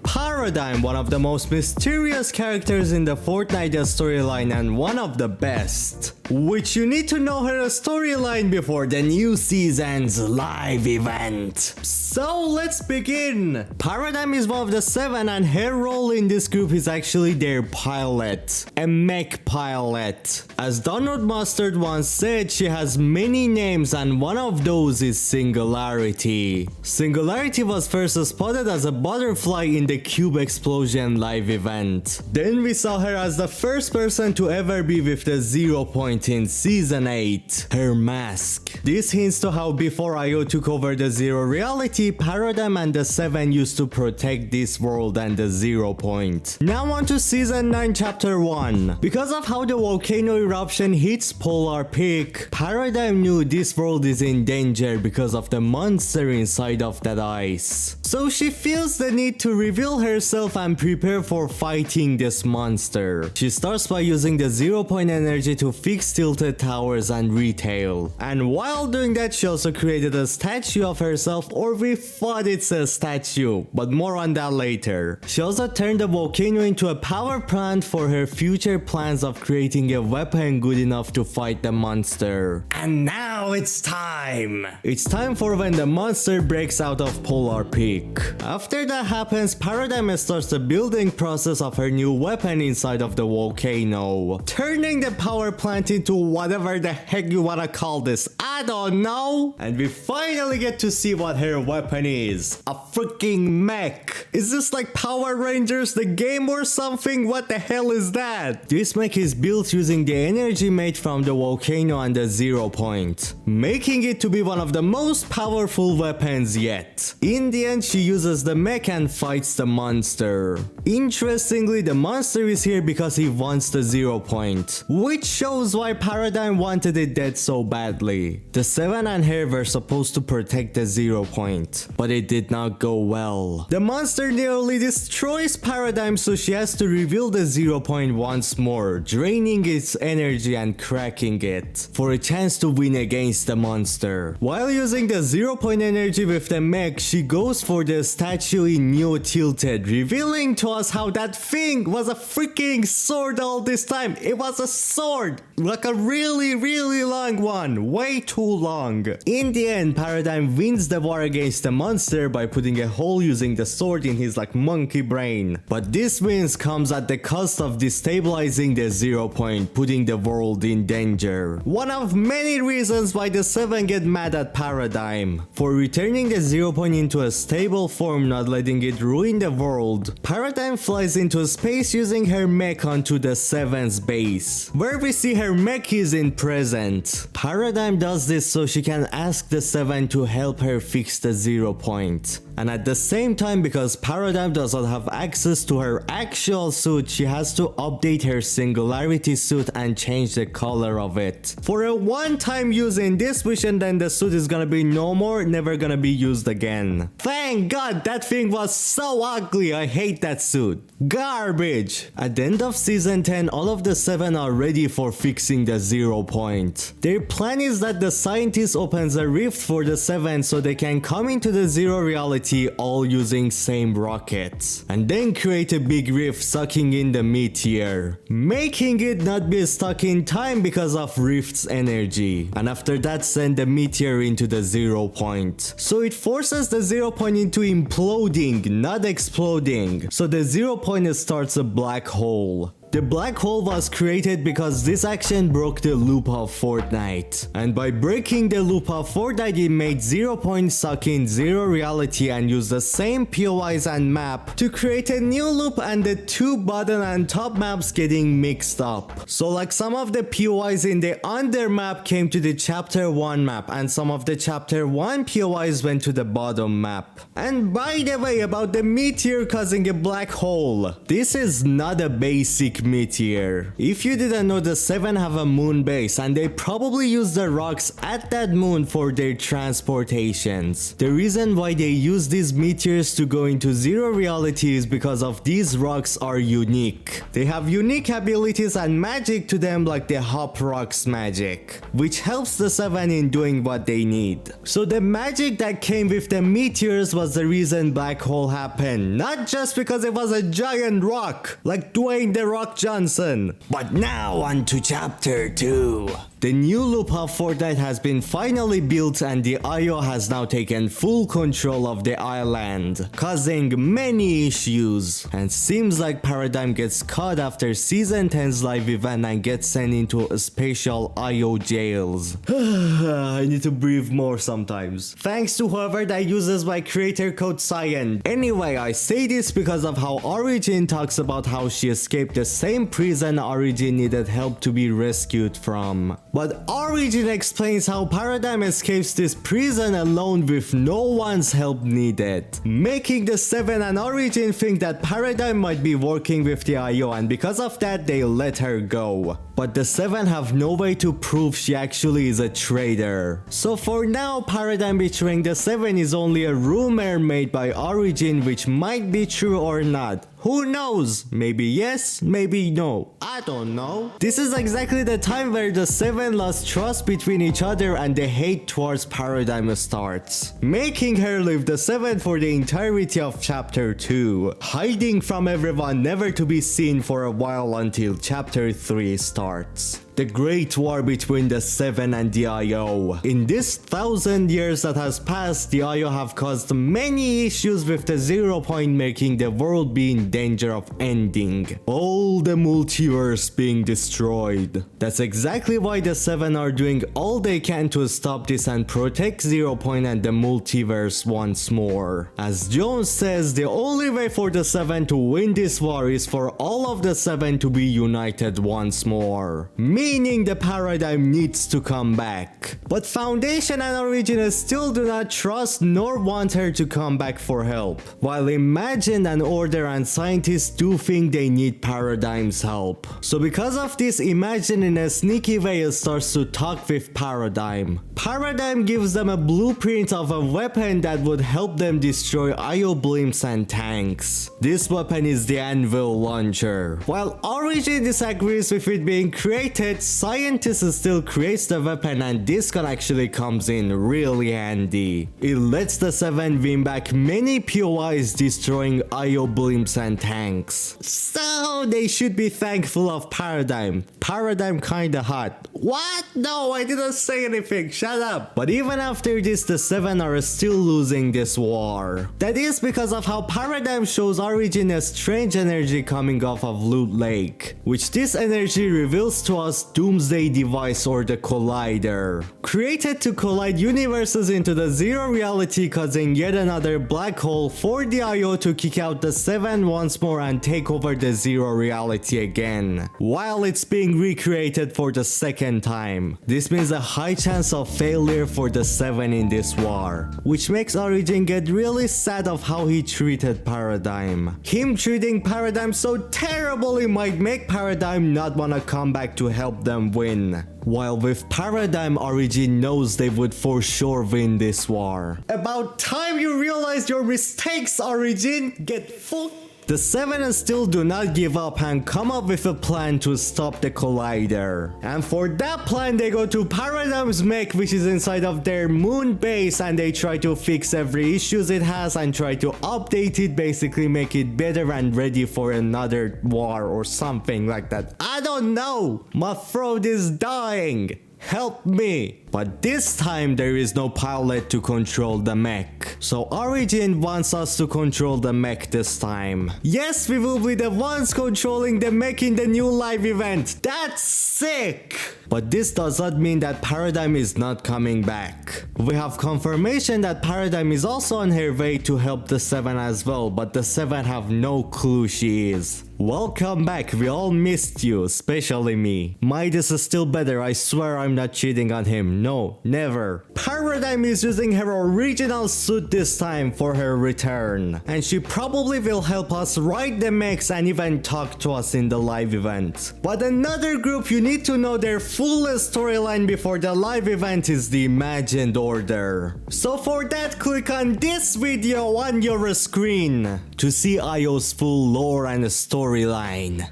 Paradigm, one of the most mysterious characters in the Fortnite storyline and one of the best. Which you need to know her storyline before the new season's live event. So let's begin. Paradigm is one of the 7 and her role in this group is actually their pilot. A mech pilot. As Donald Mustard once said, she has many names and one of those is Singularity. Singularity was first spotted as a butterfly in the Cube Explosion live event. Then we saw her as the first person to ever be with the 0 point in season 8, her mask. This hints to how before IO took over the Zero reality, Paradigm and the 7 used to protect this world and the 0 point. Now on to season 9 chapter 1. Because of how the volcano eruption hits Polar Peak, Paradigm knew this world is in danger because of the monster inside of that ice. So she feels the need to reveal herself and prepare for fighting this monster. She starts by using the 0 point energy to fix tilted towers and retail. And while doing that, she also created a statue of herself, or we thought it's a statue, but more on that later. She also turned the volcano into a power plant for her future plans of creating a weapon good enough to fight the monster. And now it's time! It's time for when the monster breaks out of Polar Peak. After that happens, Paradigm starts the building process of her new weapon inside of the volcano, turning the power plant into whatever the heck you wanna call this, I don't know. And we finally get to see what her weapon is. A freaking mech. Is this like Power Rangers the game or something? What the hell is that? This mech is built using the energy made from the volcano and the 0 point, making it to be one of the most powerful weapons yet. In the end, she uses the mech and fights the monster. Interestingly, the monster is here because he wants the 0 point, which shows why Paradigm wanted it dead so badly. The 7 and her were supposed to protect the 0 point, but it did not go well. The monster nearly destroys Paradigm, so she has to reveal the 0 point once more, draining its energy and cracking it for a chance to win against the monster. While using the 0 point energy with the mech, she goes for the statue in Neo Tilted, revealing to us how that thing was a freaking sword all this time. It was a sword, like a really long one, way too long. In the end, Paradigm wins the war against the monster by putting a hole using the sword in his like monkey brain. But this wins comes at the cost of destabilizing the 0 point, putting the world in danger. One of many reasons why the 7 get mad at Paradigm for returning the 0 point into a stable form, not letting it ruin the world. Paradigm flies into space using her mech onto the 7's base, where we see her mech is in present. Paradigm does this so she can ask the 7 to help her fix the 0 point. And at the same time, because Paradigm does not have access to her actual suit, she has to update her Singularity suit and change the color of it for a one-time use in this mission. Then the suit is gonna be no more, never gonna be used again. Thank God, that thing was so ugly. I hate that suit. Garbage. At the end of season 10, all of the 7 are ready for fixing the 0 point. Their plan is that the scientist opens a rift for the 7 so they can come into the 0 reality all using same rockets, and then create a big rift sucking in the meteor, making it not be stuck in time because of rift's energy, and after that send the meteor into the 0 point. So it forces the 0 point into imploding, not exploding, so the 0 point starts a black hole. The black hole was created because this action broke the loop of Fortnite, and by breaking the loop of Fortnite, it made 0 point suck in 0 reality and use the same POIs and map to create a new loop, and the 2 bottom and top maps getting mixed up. So like some of the POIs in the under map came to the chapter 1 map, and some of the chapter 1 POIs went to the bottom map. And by the way, about the meteor causing a black hole, this is not a basic big meteor. If you didn't know, the 7 have a moon base and they probably use the rocks at that moon for their transportations. The reason why they use these meteors to go into zero reality is because of these rocks are unique. They have unique abilities and magic to them, like the Hop Rocks magic, which helps the 7 in doing what they need. So the magic that came with the meteors was the reason black hole happened, not just because it was a giant rock like Dwayne "The Rock" Johnson. But now on to chapter 2. The new loop of Fortnite has been finally built and the IO has now taken full control of the island, causing many issues. And seems like Paradigm gets caught after Season 10's live event and gets sent into special IO jails. I need to breathe more sometimes. Thanks to whoever that uses my creator code Scyan. Anyway, I say this because of how Origin talks about how she escaped the same prison Origin needed help to be rescued from. But Origin explains how Paradigm escapes this prison alone with no one's help needed, making the 7 and Origin think that Paradigm might be working with the IO, and because of that they let her go. But the 7 have no way to prove she actually is a traitor. So for now, Paradigm betraying the 7 is only a rumor made by Origin, which might be true or not. Who knows? Maybe yes, maybe no. I don't know. This is exactly the time where the 7 lost trust between each other and the hate towards Paradigm starts, making her leave the 7 for the entirety of chapter 2, hiding from everyone, never to be seen for a while until chapter 3 starts. The Great War between the 7 and the IO. In this 1,000 years that has passed, the IO have caused many issues with the 0 point, making the world be in danger of ending. All the multiverse being destroyed. That's exactly why the 7 are doing all they can to stop this and protect 0 point and the multiverse once more. As Jones says, the only way for the 7 to win this war is for all of the 7 to be united once more. Meaning the Paradigm needs to come back. But Foundation and Origin still do not trust nor want her to come back for help, while Imagine and Order and scientists do think they need Paradigm's help. So because of this, Imagine in a sneaky way starts to talk with Paradigm. Paradigm gives them a blueprint of a weapon that would help them destroy IO blimps and tanks. This weapon is the Anvil Launcher. While Origin disagrees with it being created, scientists still creates the weapon, and this gun actually comes in really handy. It lets the 7 win back many POIs, destroying IO blimps and tanks. So they should be thankful of Paradigm. Paradigm kinda hot. What? No, I didn't say anything. Shut up. But even after this, the 7 are still losing this war. That is because of how Paradigm shows Origin a strange energy coming off of Loot Lake, which this energy reveals to us Doomsday device, or the Collider, created to collide universes into the zero reality, causing yet another black hole for the IO to kick out the 7 once more and take over the zero reality again, while it's being recreated for the second time. This means a high chance of failure for the 7 in this war, which makes Origin get really sad of how he treated Paradigm. Him treating Paradigm so terribly might make Paradigm not wanna come back to help them win. While with Paradigm, Origin knows they would for sure win this war. About time you realized your mistakes, Origin! Get fucked! The 7 still do not give up and come up with a plan to stop the Collider. And for that plan, they go to Paradigm's mech, which is inside of their moon base, and they try to fix every issues it has and try to update it, basically make it better and ready for another war or something like that. I don't know! My throat is dying! Help me! But this time there is no pilot to control the mech. So Origin wants us to control the mech this time. Yes, we will be the ones controlling the mech in the new live event. That's sick! But this does not mean that Paradigm is not coming back. We have confirmation that Paradigm is also on her way to help the 7 as well, but the 7 have no clue she is. Welcome back, we all missed you, especially me. Midas is still better, I swear I'm not cheating on him. no, never. Paradigm is using her original suit this time for her return, and she probably will help us ride the mechs and even talk to us in the live event. But another group you need to know their full storyline before the live event is the Imagined Order. So for that, click on this video on your screen to see Io's full lore and storyline.